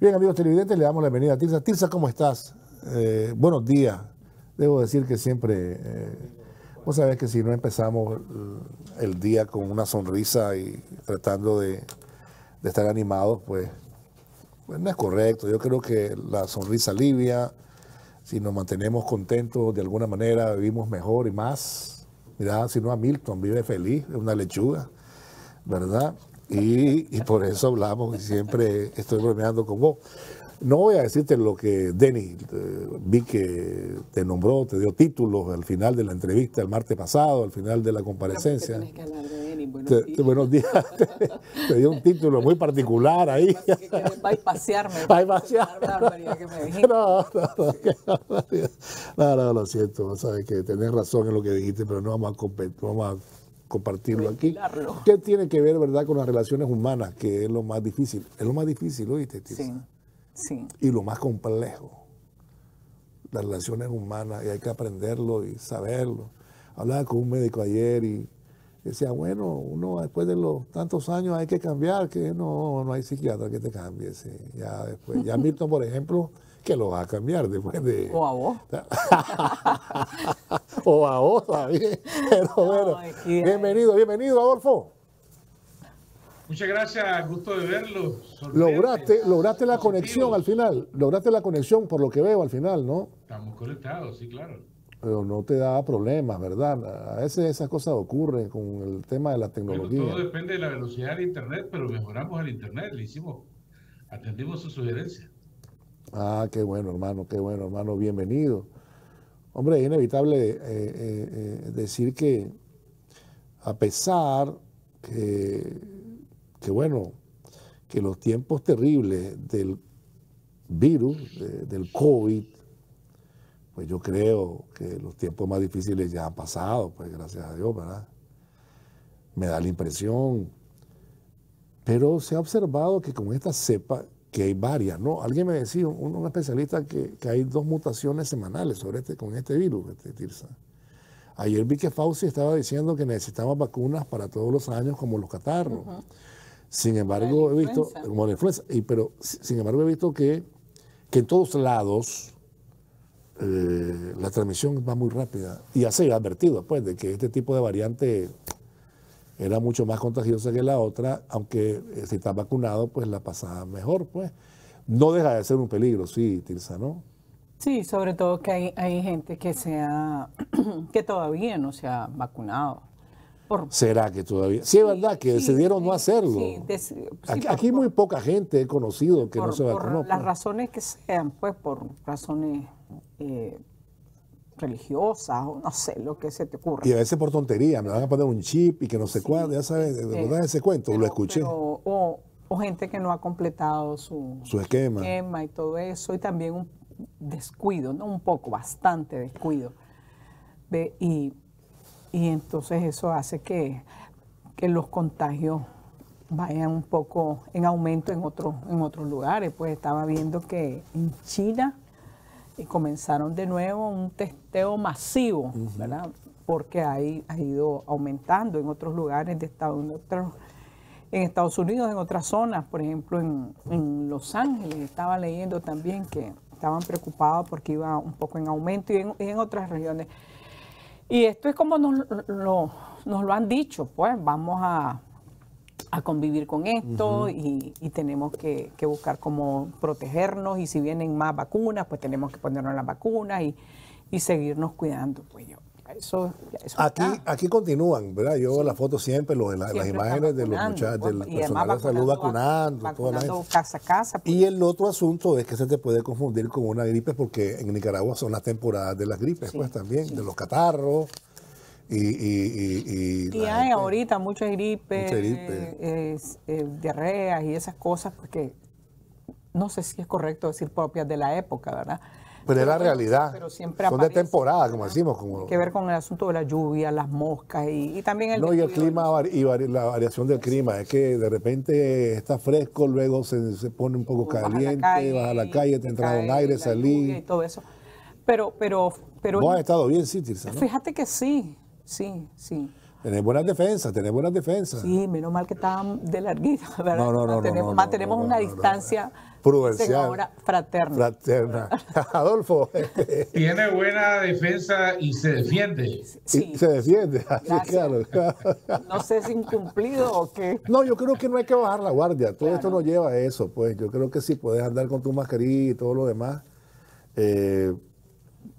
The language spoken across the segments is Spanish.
Bien, amigos televidentes, le damos la bienvenida a Tirsa. Tirsa, ¿cómo estás? Buenos días. Debo decir que siempre, vos sabés que si no empezamos el día con una sonrisa y tratando de estar animados, pues no es correcto. Yo creo que la sonrisa alivia, si nos mantenemos contentos de alguna manera, vivimos mejor y más. Mirá, si no a Milton, vive feliz, es una lechuga, ¿verdad? Y por eso hablamos y siempre estoy bromeando con vos. No voy a decirte lo que Denny, vi que te nombró, te dio títulos al final de la entrevista el martes pasado, al final de la comparecencia. Tienes que hablar de Denny, buenos días. Buenos días. Te dio un título muy particular ahí. Va a pasearme. No, lo siento, sabes que tenés razón en lo que dijiste, pero no vamos a compartirlo aquí. ¿Qué tiene que ver, verdad, con las relaciones humanas, que es lo más difícil? Es lo más difícil, ¿oíste, Tirsa? Sí, sí. Y lo más complejo, las relaciones humanas, y hay que aprenderlo y saberlo. Hablaba con un médico ayer y decía, bueno, uno después de los tantos años hay que cambiar, que no hay psiquiatra que te cambie. Sí. Ya después, ya Milton, por ejemplo, que lo va a cambiar después de... O a vos. O a vos, ¿sabes? Pero bueno, bienvenido, Adolfo. Muchas gracias, gusto de verlo. Lograste la conexión al final, lograste la conexión por lo que veo al final, ¿no? Estamos conectados, sí, claro. Pero no te da problemas, ¿verdad? A veces esas cosas ocurren con el tema de la tecnología. Bueno, todo depende de la velocidad del internet, pero mejoramos el internet, atendimos su sugerencia. Ah, qué bueno, hermano, bienvenido. Hombre, es inevitable decir que a pesar que los tiempos terribles del virus, del COVID, pues yo creo que los tiempos más difíciles ya han pasado, pues gracias a Dios, ¿verdad? Me da la impresión. Pero se ha observado que con esta cepa, que hay varias, ¿no? Alguien me decía, un especialista, que hay 2 mutaciones semanales con este virus, Tirsa. Ayer vi que Fauci estaba diciendo que necesitamos vacunas para todos los años, como los catarros. Sin embargo, he visto, como la influenza, pero sin embargo he visto que en todos lados la transmisión va muy rápida. Y ya se ha advertido, pues, de que este tipo de variante era mucho más contagiosa que la otra, aunque si estás vacunado, pues la pasas mejor, pues. No deja de ser un peligro, sí, Tirsa, ¿no? Sí, sobre todo que hay gente que todavía no se ha vacunado. ¿Será que todavía? Sí, es verdad que decidieron no hacerlo. Aquí muy poca gente he conocido que no se vacunó. Por las razones que sean, pues por razones religiosas o no sé, lo que se te ocurra. Y a veces por tontería, me van a poner un chip y que no sé cuál, ya sabes, de verdad ese cuento, lo escuché. O gente que no ha completado su esquema y todo eso, y también un descuido, no un poco, bastante descuido. Y entonces eso hace que los contagios vayan un poco en aumento en otros lugares. Pues estaba viendo que en China comenzaron de nuevo un testeo masivo, ¿verdad? Porque ha ido aumentando en otros lugares en Estados Unidos, en otras zonas, por ejemplo en Los Ángeles. Estaba leyendo también que estaban preocupados porque iba un poco en aumento y en otras regiones. Y esto es como nos lo han dicho, pues vamos a convivir con esto y tenemos que buscar cómo protegernos, y si vienen más vacunas, pues tenemos que ponernos las vacunas y seguirnos cuidando. Pues eso aquí continúan, ¿verdad? Yo veo las fotos siempre, las imágenes de los muchachos, del personal de salud vacunando casa a casa. Pues. Y el otro asunto es que se te puede confundir con una gripe, porque en Nicaragua son las temporadas de las gripes, pues también, de los catarros. Y hay ahorita mucha gripe, diarreas y esas cosas, porque no sé si es correcto decir propias de la época, ¿verdad? Pero es la realidad. Pero siempre son de temporada, como decimos. Tiene que ver con el asunto de la lluvia, las moscas y también el... No, y el clima y la variación del clima. Es que de repente está fresco, luego se pone un poco caliente, vas a la calle, te entra un aire, salí. Y todo eso. Pero ¿Vos has estado bien, sí, Tirsa, no? Fíjate que sí. Tenés buenas defensas, tenés buenas defensas. Sí, menos mal que estaban de larguito, ¿verdad? No, mantenemos una distancia prudencial. Ahora fraterna. Fraterna. Adolfo. Tiene buena defensa y se defiende. Sí. Y se defiende, así claro. No sé si incumplido o qué. No, yo creo que no hay que bajar la guardia. Todo esto nos lleva a eso, pues. Yo creo que sí puedes andar con tu mascarilla y todo lo demás.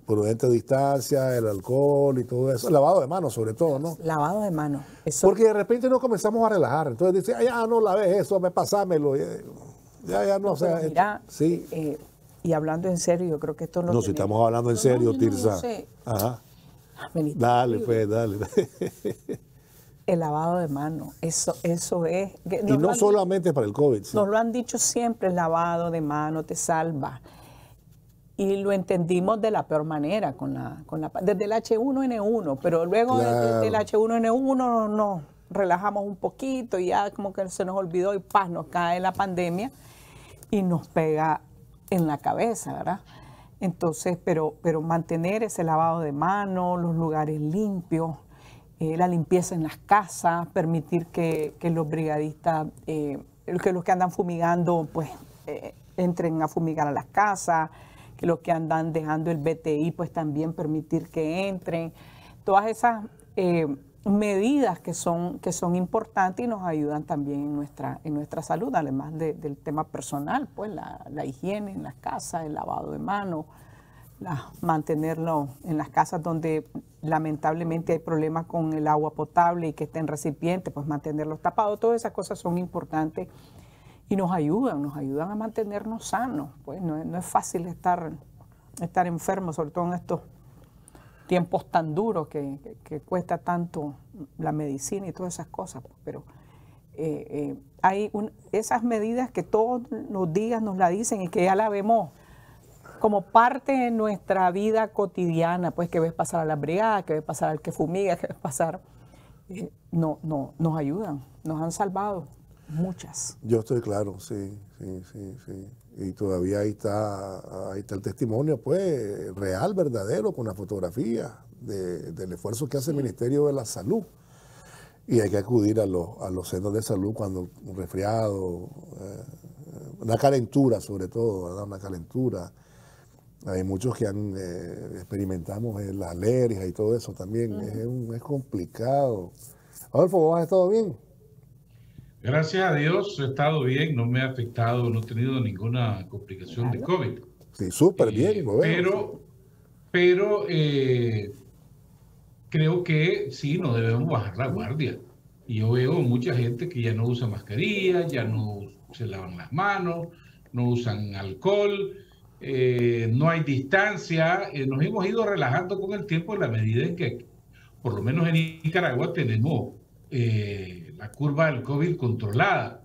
Prudente distancia, el alcohol y todo eso. El lavado de manos, sobre todo, ¿no? Lavado de manos. Eso. Porque de repente nos comenzamos a relajar. Entonces dice, ya no laves eso, pasámelo. Ya no, o sea. Mira, sí. Y hablando en serio, yo creo que esto lo. No, si estamos hablando en serio, Tirsa. No sé. Ajá. Dale, pues, dale. El lavado de manos, eso es. Y no solamente para el COVID. Sí. Nos lo han dicho siempre, el lavado de manos te salva. Y lo entendimos de la peor manera, desde el H1N1, pero luego del H1N1 nos relajamos un poquito y ya como que se nos olvidó y paz, nos cae la pandemia y nos pega en la cabeza, ¿verdad? Entonces, pero mantener ese lavado de manos, los lugares limpios, la limpieza en las casas, permitir que los brigadistas, que los que andan fumigando, pues entren a fumigar a las casas, que los que andan dejando el BTI, pues también permitir que entren. Todas esas medidas que son importantes y nos ayudan también en nuestra salud, además del tema personal, pues la higiene en las casas, el lavado de manos, mantenerlo en las casas donde lamentablemente hay problemas con el agua potable y que esté en recipiente, pues mantenerlos tapados. Todas esas cosas son importantes y nos ayudan a mantenernos sanos. Pues no es fácil estar enfermo, sobre todo en estos tiempos tan duros que cuesta tanto la medicina y todas esas cosas. Pero hay esas medidas que todos los días nos la dicen y que ya la vemos como parte de nuestra vida cotidiana, pues que ves pasar a la brigada, que ves pasar al que fumiga, que ves pasar, nos ayudan, nos han salvado. Muchas. Yo estoy claro, sí. Y todavía ahí está el testimonio, pues, real, verdadero, con la fotografía del esfuerzo que hace el Ministerio de la Salud. Y hay que acudir a los centros de salud cuando un resfriado, una calentura sobre todo, ¿verdad? Una calentura. Hay muchos que experimentamos las alergias y todo eso también. Es complicado. Adolfo, ¿vos has estado bien? Gracias a Dios he estado bien, no me ha afectado, no he tenido ninguna complicación de COVID. Sí, súper bien. Pero creo que sí, no debemos bajar la guardia. Y yo veo mucha gente que ya no usa mascarilla, ya no se lavan las manos, no usan alcohol, no hay distancia. Nos hemos ido relajando con el tiempo en la medida en que, por lo menos en Nicaragua, tenemos la curva del COVID controlada.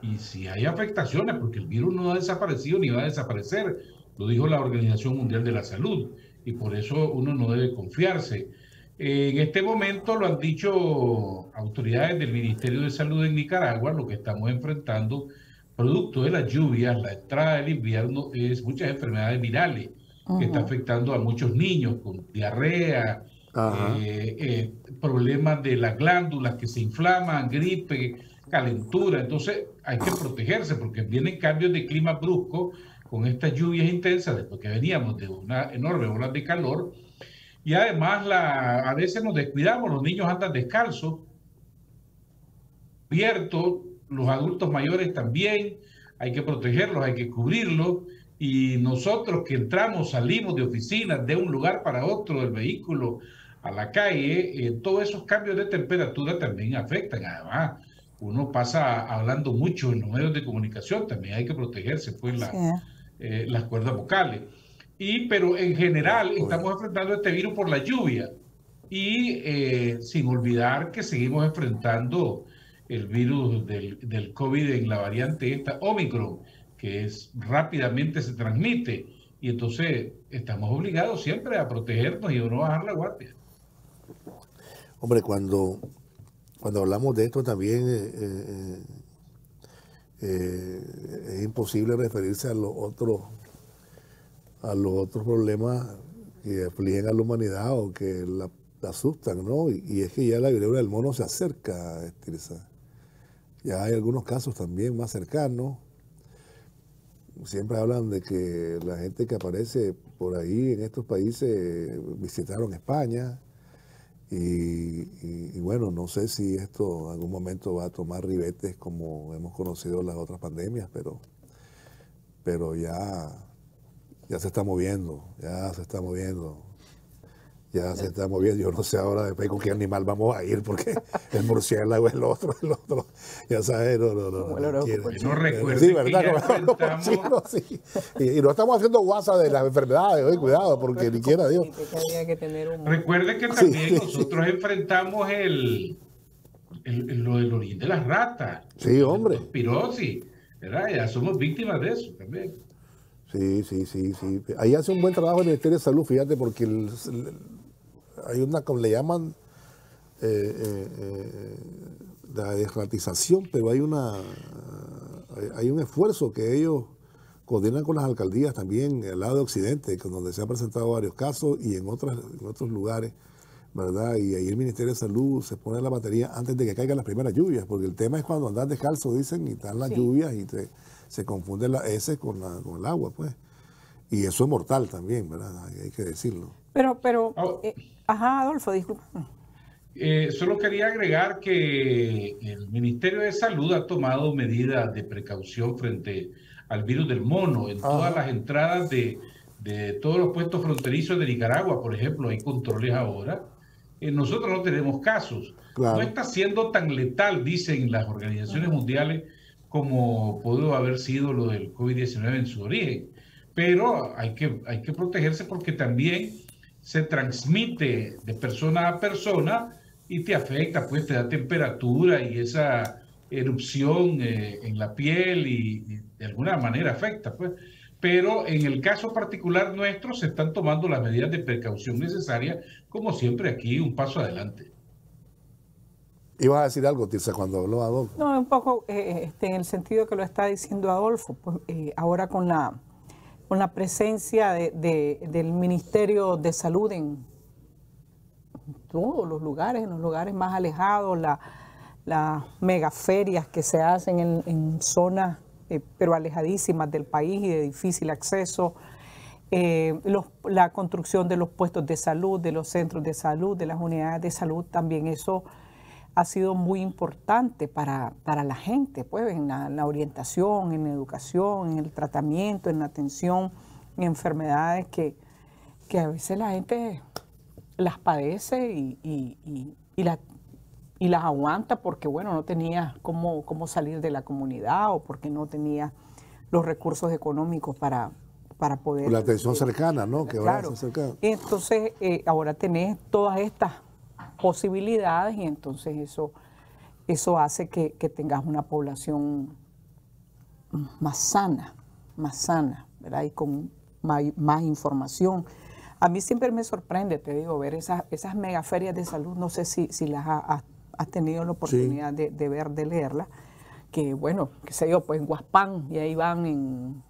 Y si hay afectaciones, porque el virus no ha desaparecido ni va a desaparecer, lo dijo la Organización Mundial de la Salud, y por eso uno no debe confiarse. En este momento lo han dicho autoridades del Ministerio de Salud en Nicaragua, lo que estamos enfrentando, producto de las lluvias, la entrada del invierno, es muchas enfermedades virales que está afectando a muchos niños con diarrea, problemas de las glándulas que se inflaman, gripe, calentura. Entonces hay que protegerse porque vienen cambios de clima brusco con estas lluvias intensas después que veníamos de una enorme ola de calor. Y además a veces nos descuidamos, los niños andan descalzos, abiertos, los adultos mayores también, hay que protegerlos, hay que cubrirlos. Y nosotros que entramos, salimos de oficinas, de un lugar para otro, del vehículo a la calle, todos esos cambios de temperatura también afectan. Además, uno pasa hablando mucho en los medios de comunicación, también hay que protegerse, pues, las cuerdas vocales. Pero en general estamos enfrentando este virus por la lluvia y sin olvidar que seguimos enfrentando el virus del COVID en la variante esta Omicron, que rápidamente se transmite, y entonces estamos obligados siempre a protegernos y a no bajar la guardia. Hombre, cuando hablamos de esto también es imposible referirse a los otros problemas que afligen a la humanidad o que la asustan, ¿no? Y es que ya la viruela del mono se acerca, Tirsa. Ya hay algunos casos también más cercanos. Siempre hablan de que la gente que aparece por ahí en estos países visitaron España. Y bueno, no sé si esto en algún momento va a tomar ribetes como hemos conocido las otras pandemias, pero ya se está moviendo, ya se está moviendo. Ya se está moviendo, yo no sé ahora después con qué animal vamos a ir, porque el murciélago es el otro, ya sabes, no recuerdo. Sí, ¿verdad? Sí. Y no estamos haciendo guasa de las enfermedades, hoy cuidado, porque ni quiera Dios. Recuerde que también nosotros enfrentamos lo del orín de las ratas. Sí, hombre. Pirosis, ¿verdad? Ya somos víctimas de eso también. Sí. Ahí hace un buen trabajo el Ministerio de Salud, fíjate, porque hay una, como le llaman, la desratización, pero hay un esfuerzo que ellos coordinan con las alcaldías también, al lado de Occidente, donde se han presentado varios casos y en otros lugares, ¿verdad? Y ahí el Ministerio de Salud se pone la batería antes de que caigan las primeras lluvias, porque el tema es cuando andas descalzo, dicen, y están las lluvias y se confunde la S con el agua, pues. Y eso es mortal también, ¿verdad? Hay que decirlo. Ajá, Adolfo, disculpa. Solo quería agregar que el Ministerio de Salud ha tomado medidas de precaución frente al virus del mono en todas las entradas de todos los puestos fronterizos de Nicaragua, por ejemplo, hay controles ahora. Nosotros no tenemos casos. Claro. No está siendo tan letal, dicen las organizaciones mundiales, como pudo haber sido lo del COVID-19 en su origen. Pero hay que protegerse porque también se transmite de persona a persona y te afecta, pues te da temperatura y esa erupción en la piel y de alguna manera afecta, pues. Pero en el caso particular nuestro se están tomando las medidas de precaución necesarias, como siempre aquí, un paso adelante. ¿Ibas a decir algo, Tirsa, cuando habló Adolfo? No, un poco en el sentido que lo está diciendo Adolfo, pues, ahora con la presencia del Ministerio de Salud en todos los lugares, en los lugares más alejados, las megaferias que se hacen en zonas pero alejadísimas del país y de difícil acceso, la construcción de los puestos de salud, de los centros de salud, de las unidades de salud, también eso ha sido muy importante para la gente, pues, en la orientación, en la educación, en el tratamiento, en la atención, en enfermedades que a veces la gente las padece y las aguanta porque, bueno, no tenía cómo salir de la comunidad o porque no tenía los recursos económicos para poder... La atención cercana, ¿no? Que claro. Ahora cercana. Entonces, ahora tenés todas estas posibilidades y entonces eso hace que tengas una población más sana, ¿verdad? Y con más información. A mí siempre me sorprende, te digo, ver esas megaferias de salud, no sé si las has tenido la oportunidad de ver, de leerlas, que bueno, qué sé yo, pues en Huaspán, y ahí van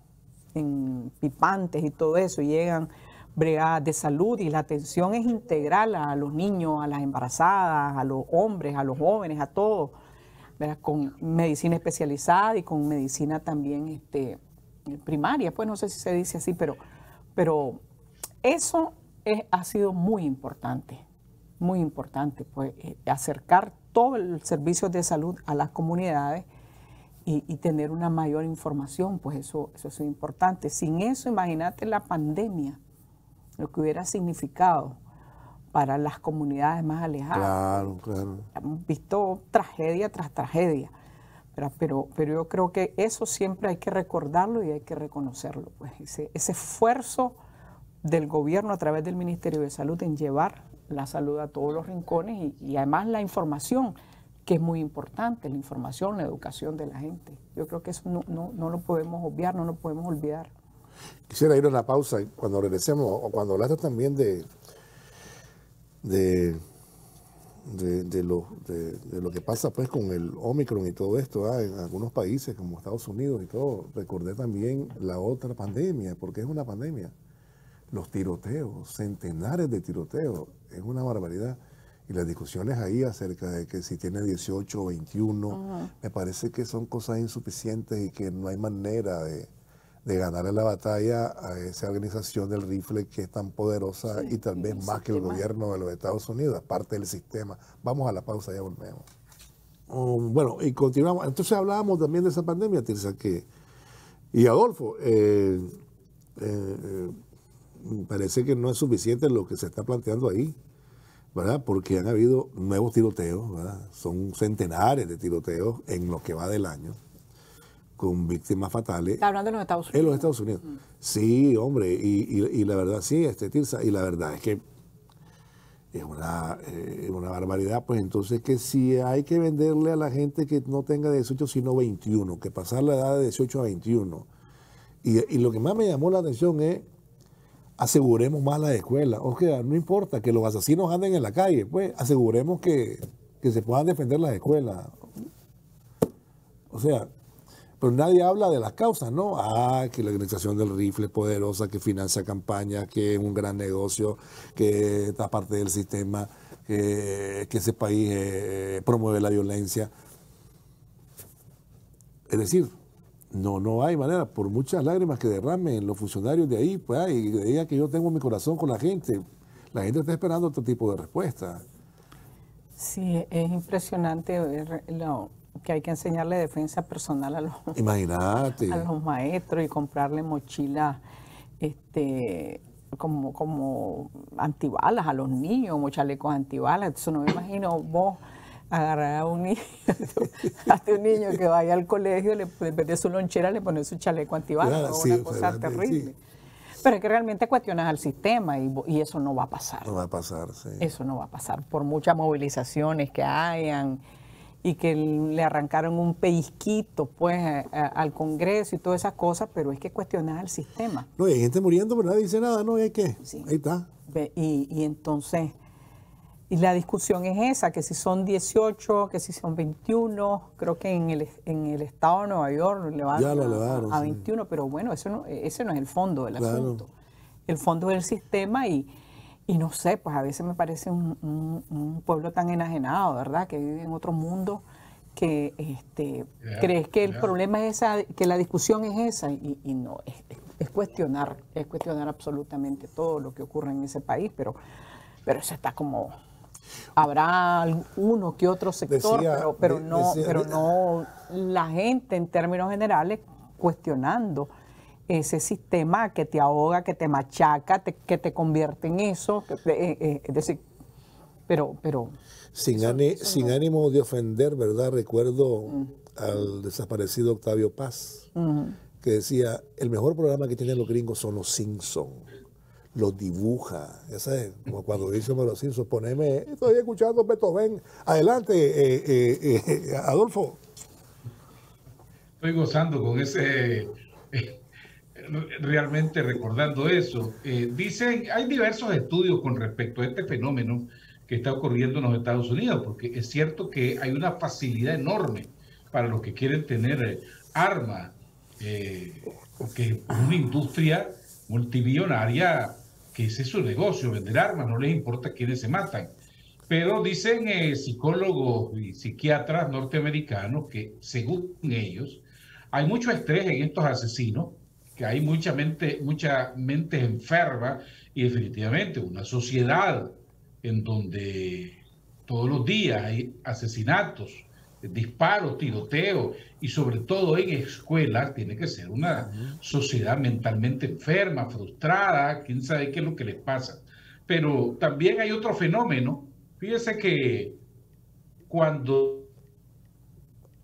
en Pipantes y todo eso, y llegan brigadas de salud y la atención es integral a los niños, a las embarazadas, a los hombres, a los jóvenes, a todos, ¿verdad? Con medicina especializada y con medicina también primaria, pues no sé si se dice así, pero eso ha sido muy importante, pues acercar todo el servicio de salud a las comunidades y tener una mayor información, pues eso es importante. Sin eso, imagínate la pandemia, lo que hubiera significado para las comunidades más alejadas. Claro. Hemos visto tragedia tras tragedia, pero yo creo que eso siempre hay que recordarlo y hay que reconocerlo, pues ese esfuerzo del gobierno a través del Ministerio de Salud en llevar la salud a todos los rincones y además la información, que es muy importante, la información, la educación de la gente. Yo creo que eso no lo podemos obviar, no lo podemos olvidar. Quisiera ir a una pausa y cuando regresemos, o cuando hablaste también de lo que pasa pues con el Omicron y todo esto en algunos países como Estados Unidos y todo, recordé también la otra pandemia, porque es una pandemia, los tiroteos, centenares de tiroteos, es una barbaridad. Y las discusiones ahí acerca de que si tiene 18 o 21, me parece que son cosas insuficientes y que no hay manera de ganarle la batalla a esa organización del rifle que es tan poderosa y tal vez más que el gobierno de los Estados Unidos, parte del sistema. Vamos a la pausa, ya volvemos. Bueno, y continuamos. Entonces hablábamos también de esa pandemia, Tirsa, y Adolfo, parece que no es suficiente lo que se está planteando ahí, ¿verdad? Porque han habido nuevos tiroteos, ¿verdad? Son centenares de tiroteos en lo que va del año, con víctimas fatales. Está hablando de los Estados Unidos. En los Estados Unidos. Sí, hombre, y la verdad, sí, Tirsa, y la verdad es que es una barbaridad. Pues entonces, que si hay que venderle a la gente que no tenga 18 sino 21, que pasar la edad de 18 a 21. Y lo que más me llamó la atención es: aseguremos más las escuelas. O sea, no importa que los asesinos anden en la calle, pues aseguremos que se puedan defender las escuelas. O sea, pero nadie habla de las causas, ¿no? Que la organización del rifle es poderosa, que financia campañas, que es un gran negocio, que está parte del sistema, que ese país promueve la violencia. Es decir, no hay manera, por muchas lágrimas que derramen los funcionarios de ahí, pues, y que digan que yo tengo mi corazón con la gente está esperando otro tipo de respuesta. Sí, es impresionante ver que hay que enseñarle defensa personal a los maestros y comprarle mochilas como antibalas a los niños, como chalecos antibalas. Entonces no me imagino vos agarrar a un niño, hasta un niño que vaya al colegio, en vez de su lonchera le pone su chaleco antibalas, una cosa terrible. Sí. Pero es que realmente cuestionas al sistema y eso no va a pasar. No va a pasar, sí. Eso no va a pasar, por muchas movilizaciones que hayan y que le arrancaron un pellizquito pues al Congreso y todas esas cosas, pero es que cuestionas al sistema. No, y hay gente muriendo, pero nadie dice nada, ¿no? ¿Y hay qué? Sí. Ahí está. Y entonces, y la discusión es esa, que si son 18, que si son 21, creo que en el estado de Nueva York le van a 21, sí. Pero bueno, ese no es el fondo del asunto. El fondo del sistema y no sé, pues a veces me parece un pueblo tan enajenado, ¿verdad? Que vive en otro mundo, que crees que el problema es que la discusión es esa y no, es cuestionar absolutamente todo lo que ocurre en ese país, pero eso está como... Habrá uno que otro sector, pero no la gente en términos generales cuestionando ese sistema que te ahoga, que te machaca, que te convierte en eso, es decir, pero sin ánimo de ofender, ¿verdad? Recuerdo al desaparecido Octavio Paz, que decía: el mejor programa que tienen los gringos son los Simpsons. Los dibuja, ya sabes, como cuando dice los Simpsons, estoy escuchando Beethoven. Adelante, Adolfo. Estoy gozando con ese, realmente recordando eso. Dicen, hay diversos estudios con respecto a este fenómeno que está ocurriendo en los Estados Unidos, porque es cierto que hay una facilidad enorme para los que quieren tener armas, porque es una industria multimillonaria, que ese es su negocio, vender armas, no les importa quiénes se matan. Pero dicen psicólogos y psiquiatras norteamericanos que, según ellos, hay mucho estrés en estos asesinos, que hay mucha mente enferma y definitivamente una sociedad en donde todos los días hay asesinatos, disparos, tiroteos, y sobre todo en escuelas tiene que ser una sociedad mentalmente enferma, frustrada, quién sabe qué es lo que les pasa. Pero también hay otro fenómeno. Fíjese que cuando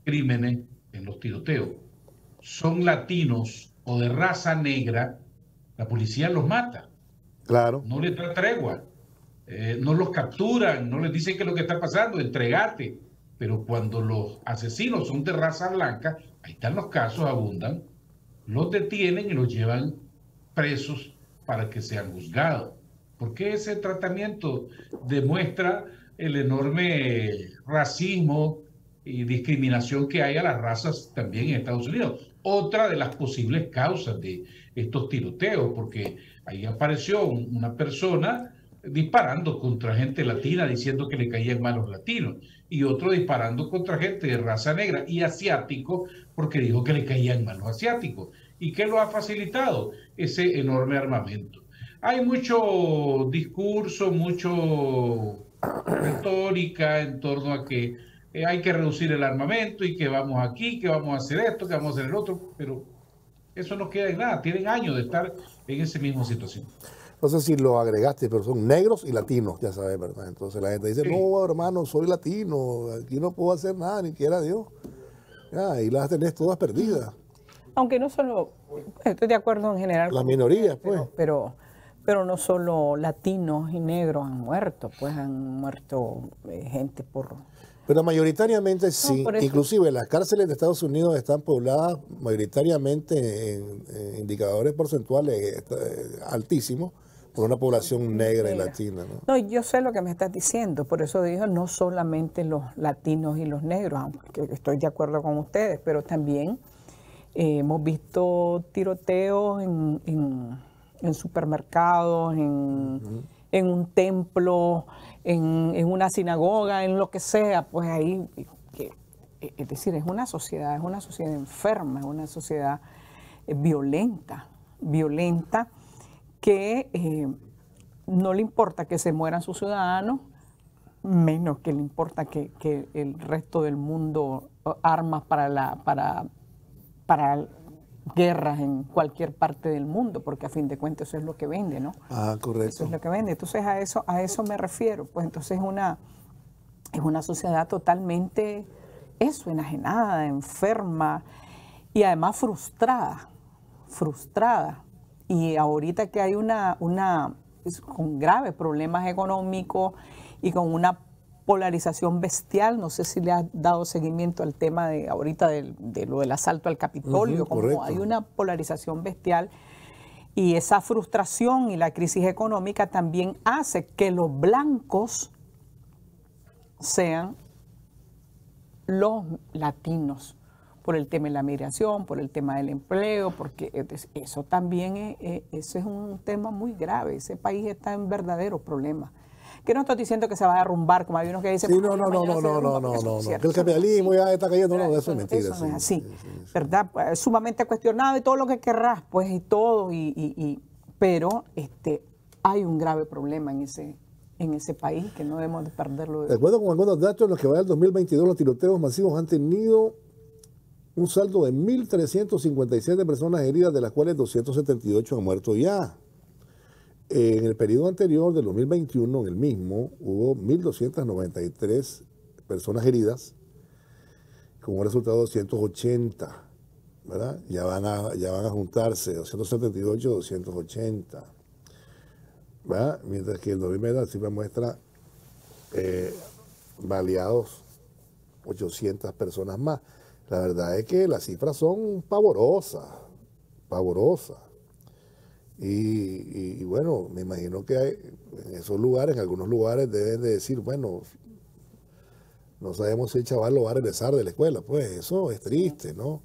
crímenes en los tiroteos son latinos o de raza negra, la policía los mata. Claro. No les da tregua. No los capturan, no les dicen qué es lo que está pasando, entregate. Pero cuando los asesinos son de raza blanca, ahí están los casos, abundan, los detienen y los llevan presos para que sean juzgados. Porque ese tratamiento demuestra el enorme racismo y discriminación que hay a las razas también en Estados Unidos. otra de las posibles causas de estos tiroteos, porque ahí apareció una persona disparando contra gente latina diciendo que le caían mal los latinos, y otro disparando contra gente de raza negra y asiático porque dijo que le caían mal los asiáticos. ¿Y qué lo ha facilitado? Ese enorme armamento. Hay mucho discurso, mucho retórica en torno a que hay que reducir el armamento y que vamos aquí, que vamos a hacer esto, que vamos a hacer el otro, pero eso no queda en nada. Tienen años de estar en esa misma situación. No sé si lo agregaste, pero son negros y latinos, ya sabes, ¿verdad? Entonces la gente dice, sí, no, hermano, soy latino, aquí no puedo hacer nada, ni quiera Dios. Ya, y las tenés todas perdidas. Aunque no solo, estoy de acuerdo en general. Las minorías, pues. Pero no solo latinos y negros han muerto, pues han muerto gente por... Pero mayoritariamente sí, inclusive las cárceles de Estados Unidos están pobladas mayoritariamente en indicadores porcentuales altísimos por una población negra y latina, ¿no? No, yo sé lo que me estás diciendo, por eso digo no solamente los latinos y los negros, aunque estoy de acuerdo con ustedes, pero también hemos visto tiroteos en supermercados, en un templo, en una sinagoga, en lo que sea, pues ahí, es decir, es una sociedad enferma, es una sociedad violenta que no le importa que se mueran sus ciudadanos, menos que le importa que el resto del mundo armas para guerras en cualquier parte del mundo, porque a fin de cuentas eso es lo que vende, ¿no? Ah, correcto. Eso es lo que vende. Entonces a eso me refiero. Pues entonces es una sociedad totalmente enajenada, enferma y además frustrada. Y ahorita que hay con graves problemas económicos y con una polarización bestial, no sé si le has dado seguimiento al tema de ahorita de lo del asalto al Capitolio, como hay una polarización bestial y esa frustración y la crisis económica también hace que los blancos sean los latinos por el tema de la migración, por el tema del empleo, porque eso también eso es un tema muy grave. Ese país está en verdaderos problemas. Que no estoy diciendo que se va a derrumbar, como hay unos que dicen... Sí, no. Que el capitalismo ya está cayendo, no, eso es mentira. Eso no es así, ¿verdad? Es sumamente cuestionado y todo lo que querrás, pues, y todo, pero hay un grave problema en ese país que no debemos de perderlo. De acuerdo con algunos datos, en los que va el 2022, los tiroteos masivos han tenido un saldo de 1.357 personas heridas, de las cuales 278 han muerto ya. En el periodo anterior, del 2021, en el mismo, hubo 1.293 personas heridas, con un resultado de 280, ¿verdad? Ya van a juntarse 278, 280, ¿verdad? Mientras que el 2020 la cifra muestra baleados 800 personas más. La verdad es que las cifras son pavorosas. Y bueno, me imagino que en esos lugares, en algunos lugares deben de decir, bueno, no sabemos si el chaval lo va a regresar de la escuela. Pues eso es triste, ¿no?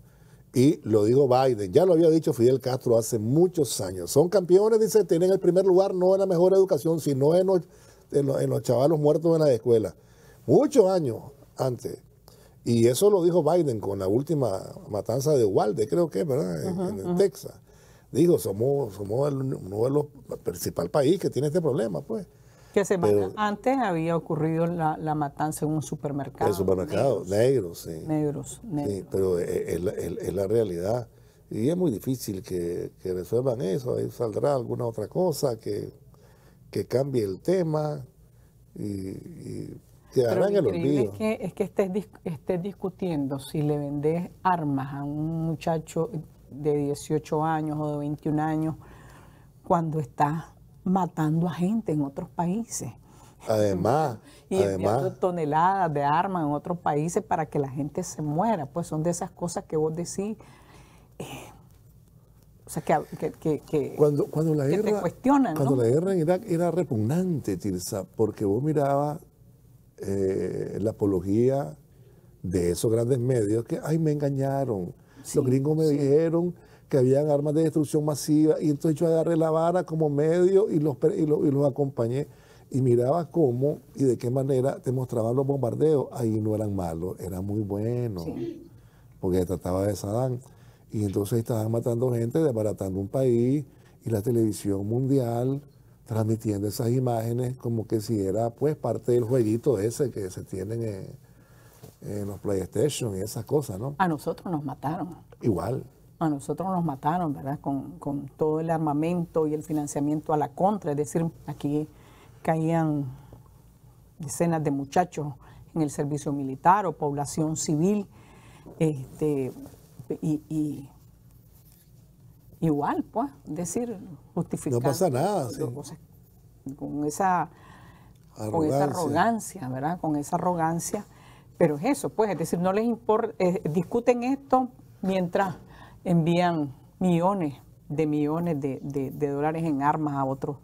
Y lo dijo Biden, ya lo había dicho Fidel Castro hace muchos años. Son campeones, dice, tienen el primer lugar no en la mejor educación, sino en los chavalos muertos en la escuela. Muchos años antes. Y eso lo dijo Biden con la última matanza de Uvalde, creo que, ¿verdad? En Texas. Digo, somos uno de los principales países que tiene este problema, pues. Que semanas antes había ocurrido la matanza en un supermercado. En el supermercado, negros, sí. Negros. Sí, pero es la realidad. Y es muy difícil que resuelvan eso. Ahí saldrá alguna otra cosa que cambie el tema y quedará en el olvido. Es que estés discutiendo si le vendes armas a un muchacho de 18 años o de 21 años cuando estás matando a gente en otros países. Además. Enviando toneladas de armas en otros países para que la gente se muera. Pues son de esas cosas que vos decís. O sea, cuando la guerra, te cuestionan, cuando ¿no? la guerra en Irak era repugnante, Tirsa, porque vos mirabas la apología de esos grandes medios que, ay, me engañaron. Los gringos me dijeron que habían armas de destrucción masiva y entonces yo agarré la vara como medio y los acompañé y miraba cómo y de qué manera te mostraban los bombardeos. Ahí no eran malos, eran muy buenos, porque se trataba de Saddam. Y entonces estaban matando gente, desbaratando un país y la televisión mundial transmitiendo esas imágenes como que si era pues parte del jueguito ese que se tienen en los PlayStation y esas cosas, ¿no? A nosotros nos mataron. Igual. A nosotros nos mataron, ¿verdad? Con todo el armamento y el financiamiento a la contra. Es decir, aquí caían decenas de muchachos en el servicio militar o población civil. Igual, pues, es decir, justificar. No pasa nada, sí. Con esa arrogancia, ¿verdad? Con esa arrogancia. Pero es eso, pues, es decir, no les importa, discuten esto mientras envían millones de dólares en armas a otros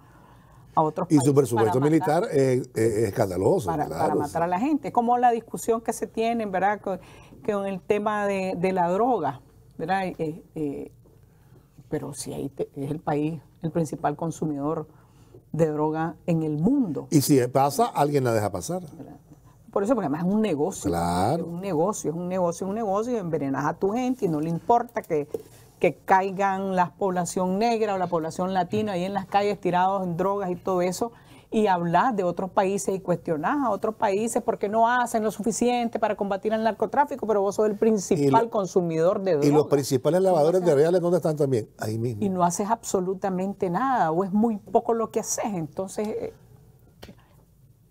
países. Y su presupuesto militar es escandaloso. Para matar a la gente. Es como la discusión que se tiene, ¿verdad? Con el tema de la droga, ¿verdad? Pero si ahí es el país el principal consumidor de droga en el mundo. Y si pasa, alguien la deja pasar. ¿Verdad? Por eso, porque además es un negocio. Claro. Es un negocio, y envenenas a tu gente y no le importa que caigan la población negra o la población latina ahí en las calles tirados en drogas y todo eso, y hablar de otros países y cuestionar a otros países porque no hacen lo suficiente para combatir el narcotráfico, pero vos sos el principal consumidor de drogas. Y los principales lavadores de reales, ¿dónde están también? Ahí mismo. Y no haces absolutamente nada, o es muy poco lo que haces, entonces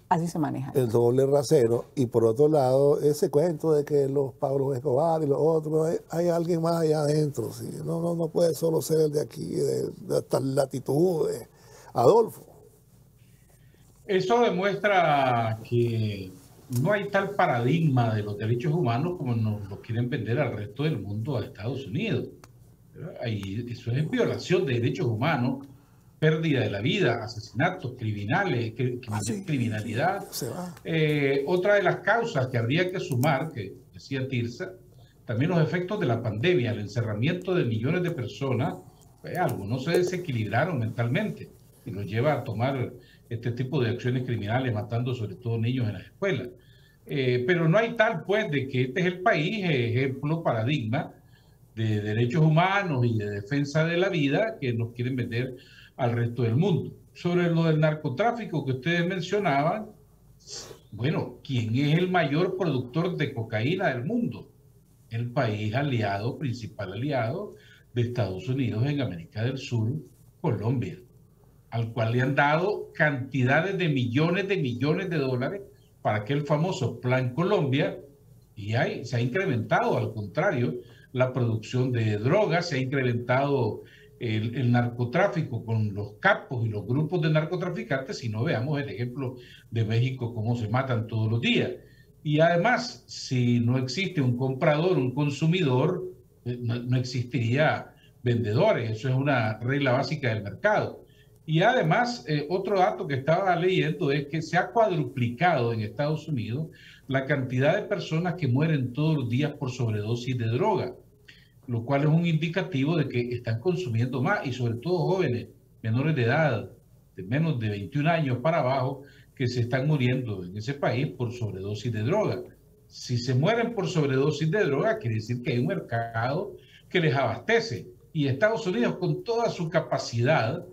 así se maneja. El doble rasero. Y por otro lado, ese cuento de que los Pablo Escobar y los otros, hay alguien más allá adentro. ¿Sí? No puede solo ser el de aquí, de estas latitudes. Adolfo. Eso demuestra que no hay tal paradigma de los derechos humanos como nos lo quieren vender al resto del mundo, a Estados Unidos. Eso es violación de derechos humanos, pérdida de la vida, asesinatos, criminalidad. Otra de las causas que habría que sumar, que decía Tirsa, también los efectos de la pandemia, el encerramiento de millones de personas, algunos se desequilibraron mentalmente y los lleva a tomar este tipo de acciones criminales, matando sobre todo niños en las escuelas. Pero no hay tal, pues, de que este es el país, ejemplo, paradigma de derechos humanos y de defensa de la vida que nos quieren vender al resto del mundo. Sobre lo del narcotráfico que ustedes mencionaban, bueno, ¿quién es el mayor productor de cocaína del mundo? El país aliado, principal aliado de Estados Unidos en América del Sur, Colombia, al cual le han dado cantidades de millones de dólares para aquel famoso Plan Colombia, y se ha incrementado, al contrario, la producción de drogas, se ha incrementado el narcotráfico con los capos y los grupos de narcotraficantes, si no veamos el ejemplo de México, cómo se matan todos los días. Y además, si no existe un comprador, un consumidor, no existiría vendedores, eso es una regla básica del mercado. Y además, otro dato que estaba leyendo es que se ha cuadruplicado en Estados Unidos la cantidad de personas que mueren todos los días por sobredosis de droga, lo cual es un indicativo de que están consumiendo más, y sobre todo jóvenes, menores de edad, de menos de 21 años para abajo, que se están muriendo en ese país por sobredosis de droga. Si se mueren por sobredosis de droga, quiere decir que hay un mercado que les abastece. Y Estados Unidos, con toda su capacidad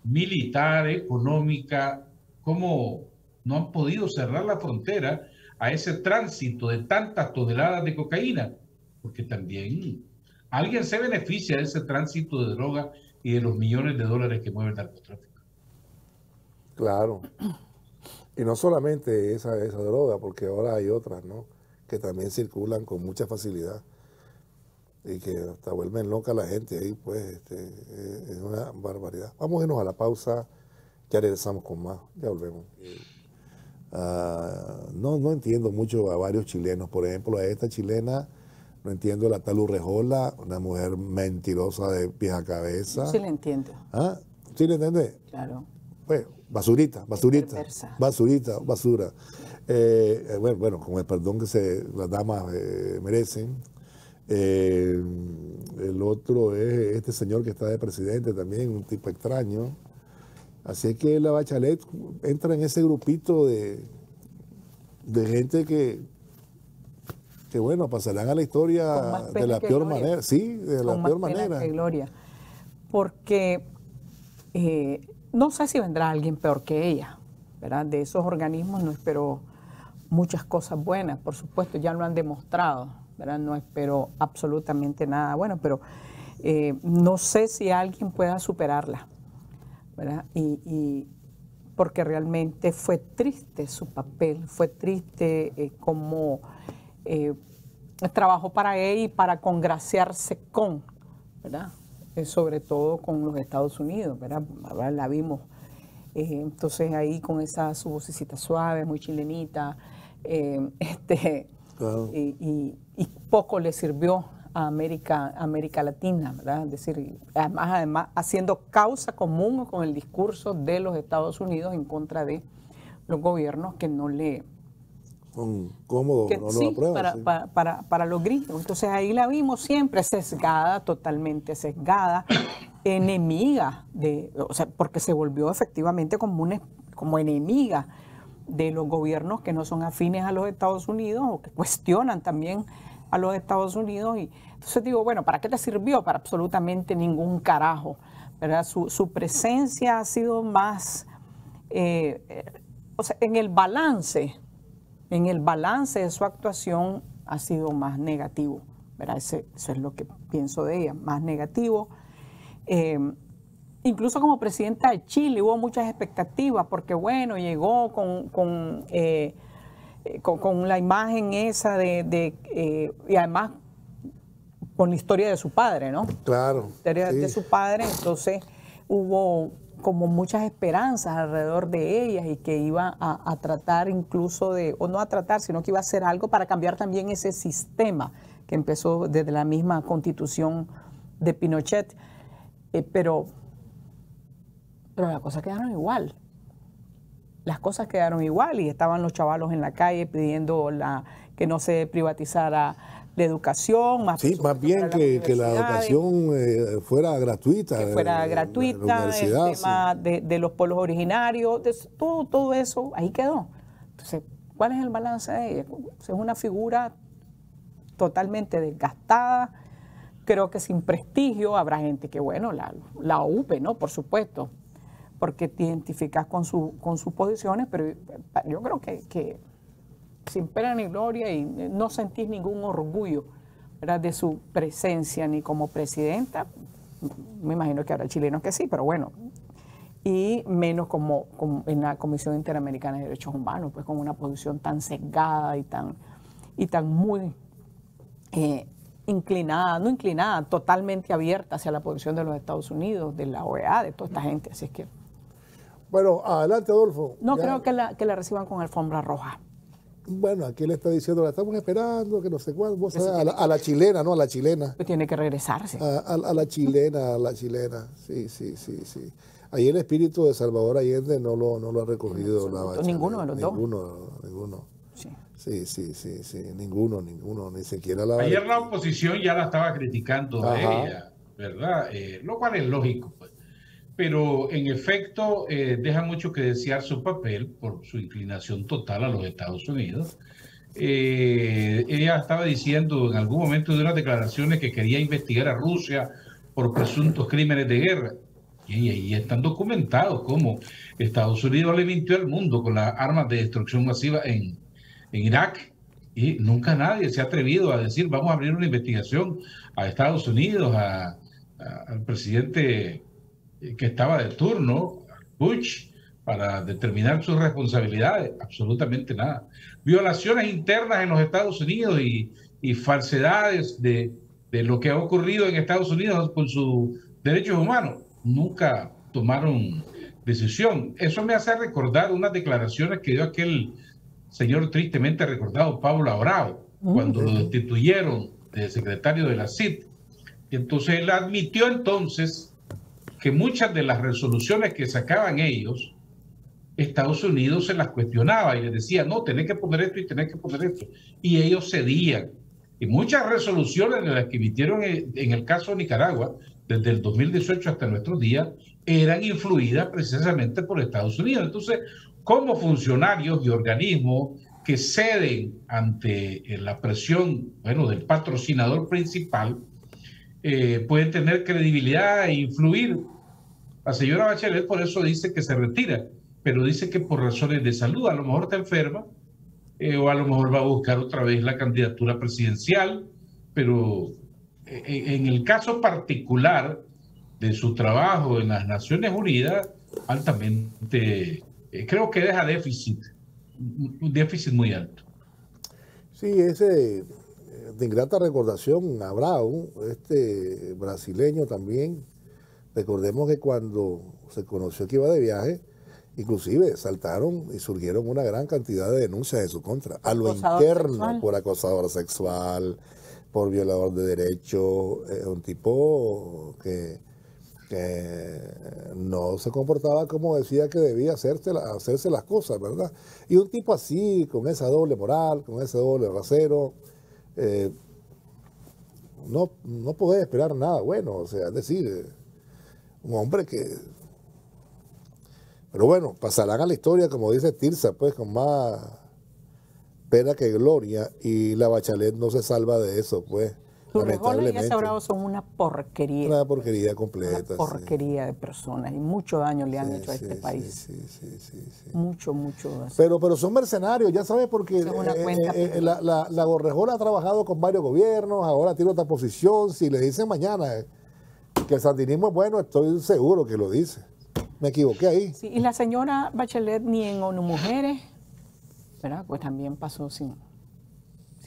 militar, económica, ¿cómo no han podido cerrar la frontera a ese tránsito de tantas toneladas de cocaína? Porque también alguien se beneficia de ese tránsito de droga y de los millones de dólares que mueve el narcotráfico. Claro. Y no solamente esa droga, porque ahora hay otras, ¿no?, que también circulan con mucha facilidad y que hasta vuelven loca a la gente ahí, pues es una barbaridad. Vamos a irnos a la pausa, ya regresamos con más, ya volvemos. No entiendo mucho a varios chilenos, por ejemplo, a esta chilena, no entiendo la tal Urrejola, una mujer mentirosa de vieja cabeza. Sí la entiendo. ¿Ah? ¿Sí la entiende? Claro. Bueno, basura. Bueno, con el perdón que las damas merecen, El otro es este señor que está de presidente también, un tipo extraño. Así que la Bachelet entra en ese grupito de gente que bueno, pasarán a la historia de la peor manera. Sí, de la peor manera. Que gloria. Porque no sé si vendrá alguien peor que ella, ¿verdad? De esos organismos no espero muchas cosas buenas, por supuesto, ya lo han demostrado, ¿verdad? No espero absolutamente nada bueno, pero no sé si alguien pueda superarla, ¿verdad? Y porque realmente fue triste su papel, fue triste como trabajó para ella y para congraciarse con, ¿verdad? Sobre todo con los Estados Unidos, ¿verdad? Ahora la vimos, entonces ahí con esa su vocecita suave, muy chilenita, claro. y poco le sirvió a América Latina, ¿verdad? Es decir, además haciendo causa común con el discurso de los Estados Unidos en contra de los gobiernos que no le... Son cómodos, no sí, lo aprueban. Para los gringos. Entonces ahí la vimos siempre sesgada, totalmente sesgada, enemiga o sea, porque se volvió efectivamente como enemiga de los gobiernos que no son afines a los Estados Unidos o que cuestionan también a los Estados Unidos. Y entonces digo, bueno, ¿para qué te sirvió? Para absolutamente ningún carajo, ¿verdad? Su presencia ha sido más, o sea, en el balance de su actuación ha sido más negativo, ¿verdad? Eso es lo que pienso de ella, más negativo. Incluso como presidenta de Chile hubo muchas expectativas porque, bueno, llegó con la imagen esa y además con la historia de su padre, ¿no? Claro. La historia de su padre, entonces hubo como muchas esperanzas alrededor de ellas y que iba a tratar incluso o no a tratar, sino que iba a hacer algo para cambiar también ese sistema que empezó desde la misma constitución de Pinochet, pero las cosas quedaron igual. Las cosas quedaron igual y estaban los chavalos en la calle pidiendo que no se privatizara la educación. Más bien que la educación fuera gratuita. Que fuera gratuita, el tema de los pueblos originarios, todo eso, ahí quedó. Entonces, ¿cuál es el balance de ella? Es una figura totalmente desgastada, creo que sin prestigio. Habrá gente que, bueno, la UPE, ¿no? Por supuesto, porque te identificas con sus posiciones, pero yo creo que sin pena ni gloria y no sentís ningún orgullo, ¿verdad? De su presencia ni como presidenta. Me imagino que habrá chilenos que sí, pero bueno, y menos como en la Comisión Interamericana de Derechos Humanos, pues con una posición tan sesgada y tan muy inclinada, totalmente abierta hacia la posición de los Estados Unidos, de la OEA, de toda esta gente. Así es que... Bueno, adelante, Adolfo. No creo que la reciban con alfombra roja. Bueno, aquí le está diciendo, la estamos esperando, que no sé cuál, vos sabés, a la chilena, ¿no? A la chilena. Pues tiene que regresarse. A la chilena, sí. Ahí el espíritu de Salvador Allende no lo ha recogido la Bachelet. Ninguno de los dos. Ninguno. Sí, ninguno, ni siquiera la... Ayer la oposición ya la estaba criticando a ella, ¿verdad? Lo cual es lógico, pues. Pero en efecto deja mucho que desear su papel por su inclinación total a los Estados Unidos. Ella estaba diciendo en algún momento de unas declaraciones que quería investigar a Rusia por presuntos crímenes de guerra. Y ahí están documentados cómo Estados Unidos le mintió al mundo con las armas de destrucción masiva en Irak. Y nunca nadie se ha atrevido a decir, vamos a abrir una investigación a Estados Unidos, al presidente que estaba de turno, Bush, para determinar sus responsabilidades. Absolutamente nada. Violaciones internas en los Estados Unidos y falsedades de lo que ha ocurrido en Estados Unidos con sus derechos humanos. Nunca tomaron decisión. Eso me hace recordar unas declaraciones que dio aquel señor tristemente recordado, Pablo Abrao, cuando lo destituyeron de secretario de la CID. Y entonces él admitió entonces que muchas de las resoluciones que sacaban ellos, Estados Unidos se las cuestionaba y les decía, no, tenés que poner esto y tenés que poner esto. Y ellos cedían. Y muchas resoluciones de las que emitieron en el caso de Nicaragua, desde el 2018 hasta nuestros días, eran influidas precisamente por Estados Unidos. Entonces, como funcionarios y organismos que ceden ante la presión, bueno, del patrocinador principal, pueden tener credibilidad e influir. La señora Bachelet por eso dice que se retira, pero dice que por razones de salud, a lo mejor está enferma, o a lo mejor va a buscar otra vez la candidatura presidencial, pero en el caso particular de su trabajo en las Naciones Unidas, altamente, creo que deja un déficit muy alto. Sí, ese de ingrata recordación, Abrao, este brasileño también. Recordemos que cuando se conoció que iba de viaje, inclusive saltaron y surgieron una gran cantidad de denuncias en su contra. A lo interno, sexual. Por acosador sexual, por violador de derechos, un tipo que no se comportaba como decía que debía hacerse las cosas, ¿verdad? Y un tipo así, con esa doble moral, con ese doble rasero, no podés esperar nada bueno, o sea, es decir, un hombre que... Pero bueno, pasarán a la historia, como dice Tirsa, pues con más pena que gloria, y la Bachelet no se salva de eso, pues. Torrijos y ese Bravo son una porquería. Una porquería completa. Una porquería de personas, y mucho daño le han hecho a este país. Sí. Mucho. Pero son mercenarios, ya sabes, porque la Gorrejola ha trabajado con varios gobiernos, ahora tiene otra posición. Si le dicen mañana que el sandinismo es bueno, estoy seguro que lo dice. Me equivoqué ahí. Sí, y la señora Bachelet ni en ONU Mujeres, ¿verdad? Pues también pasó sin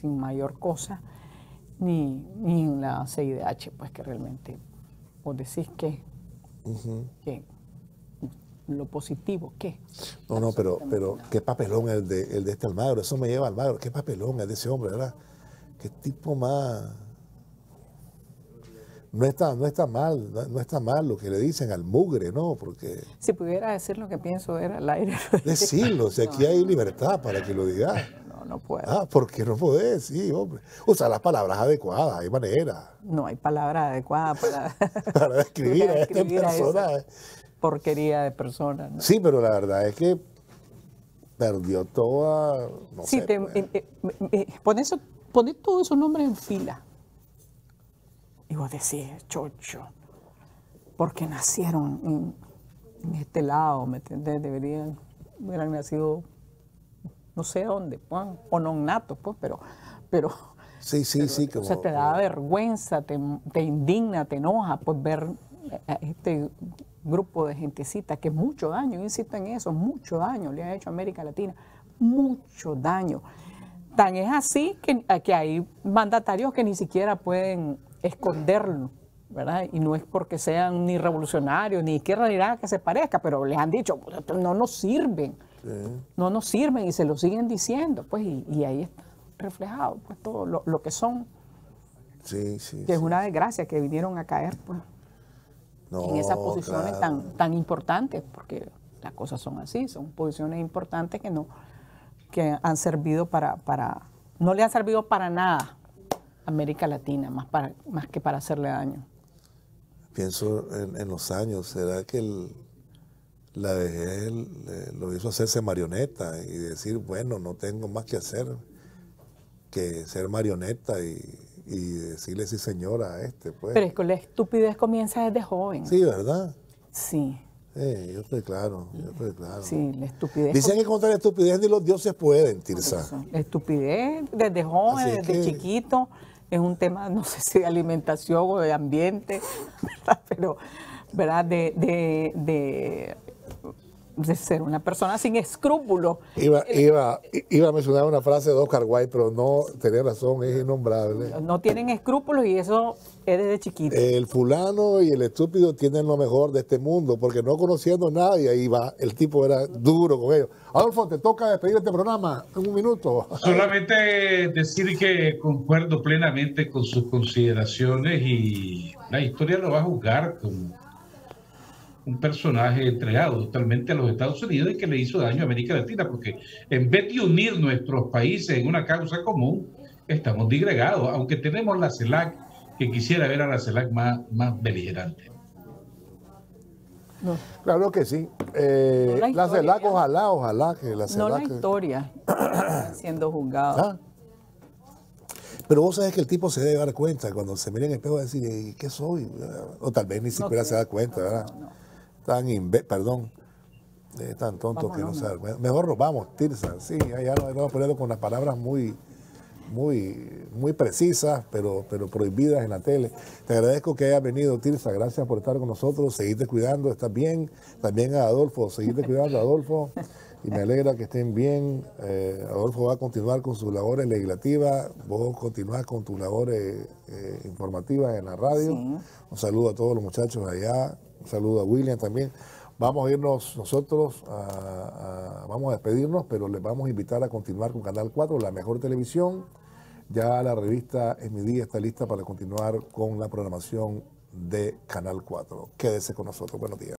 mayor cosa, ni en la CIDH, pues que realmente vos decís que lo positivo, ¿qué? No, pero qué papelón el de este Almagro, eso me lleva a Almagro, qué papelón el de ese hombre, ¿verdad? Qué tipo más... No está mal lo que le dicen al mugre, ¿no? Porque... Si pudiera decir lo que pienso era al aire. Decirlo, si aquí hay libertad para que lo digas. No puedo. ¿Por qué no podés? Sí, hombre. Usa las palabras adecuadas, hay manera. No hay palabras adecuadas para describir a este personaje. Porquería de persona, ¿no? Sí, pero la verdad es que perdió toda... No sí, sé, pones todos esos nombres en fila. Y vos decís, chocho, porque nacieron en este lado, ¿me entendés? Hubieran nacido no sé dónde, pues, o no natos, pues, pero sí. O sea, te da vergüenza, te indigna, te enoja, pues, ver a este grupo de gentecita que mucho daño, yo insisto en eso, mucho daño le ha hecho a América Latina, mucho daño. Tan es así que hay mandatarios que ni siquiera pueden esconderlo, ¿verdad? Y no es porque sean ni revolucionarios, ni izquierda, ni nada que se parezca, pero les han dicho, no nos sirven, no nos sirven, y se lo siguen diciendo, pues, y ahí está reflejado, pues, todo lo que son. Sí. Que es una desgracia que vinieron a caer, pues, en esas posiciones tan importantes, porque las cosas son así, son posiciones importantes que han servido no le han servido para nada a América Latina, más que para hacerle daño. Pienso en los años, ¿será que la vejez lo hizo hacerse marioneta y decir, bueno, no tengo más que hacer que ser marioneta y decirle sí señora a pues? Pero es que la estupidez comienza desde joven. Sí, ¿verdad? Sí. Yo estoy claro. Sí, la estupidez. Dicen que contra la estupidez ni los dioses pueden, Tirsa. La estupidez desde joven, desde chiquito, es un tema, no sé si de alimentación o de ambiente, ¿verdad? Pero, ¿verdad? De ser una persona sin escrúpulos. Iba a mencionar una frase de Oscar Wilde, pero no, tenía razón, es innombrable. No tienen escrúpulos y eso es desde chiquito. El fulano y el estúpido tienen lo mejor de este mundo, porque no conociendo a nadie, ahí va, el tipo era duro con ellos. Adolfo, te toca despedir este programa en un minuto. Solamente decir que concuerdo plenamente con sus consideraciones y la historia lo va a juzgar como un personaje entregado totalmente a los Estados Unidos y que le hizo daño a América Latina, porque en vez de unir nuestros países en una causa común, estamos disgregados, aunque tenemos la CELAC, que quisiera ver a la CELAC más beligerante. No. Claro que sí. La CELAC, ojalá que la CELAC... No la historia siendo juzgado. ¿Ah? Pero vos sabés que el tipo se debe dar cuenta cuando se mira en el espejo y decir, ¿qué soy? O tal vez ni siquiera se da cuenta, ¿verdad? Tan tonto que no se da cuenta. Mejor nos vamos, Tirsa. Sí, ya nos hemos peleado con las palabras muy precisas, pero prohibidas en la tele. Te agradezco que hayas venido, Tirsa. Gracias por estar con nosotros. Seguirte cuidando, estás bien. También a Adolfo, seguirte cuidando, Adolfo. Y me alegra que estén bien. Adolfo va a continuar con sus labores legislativas. Vos continuás con tus labores informativas en la radio. Sí. Un saludo a todos los muchachos allá. Un saludo a William también. Vamos a irnos nosotros, vamos a despedirnos, pero les vamos a invitar a continuar con Canal 4, la mejor televisión. Ya la revista Es Mi Día está lista para continuar con la programación de Canal 4. Quédese con nosotros. Buenos días.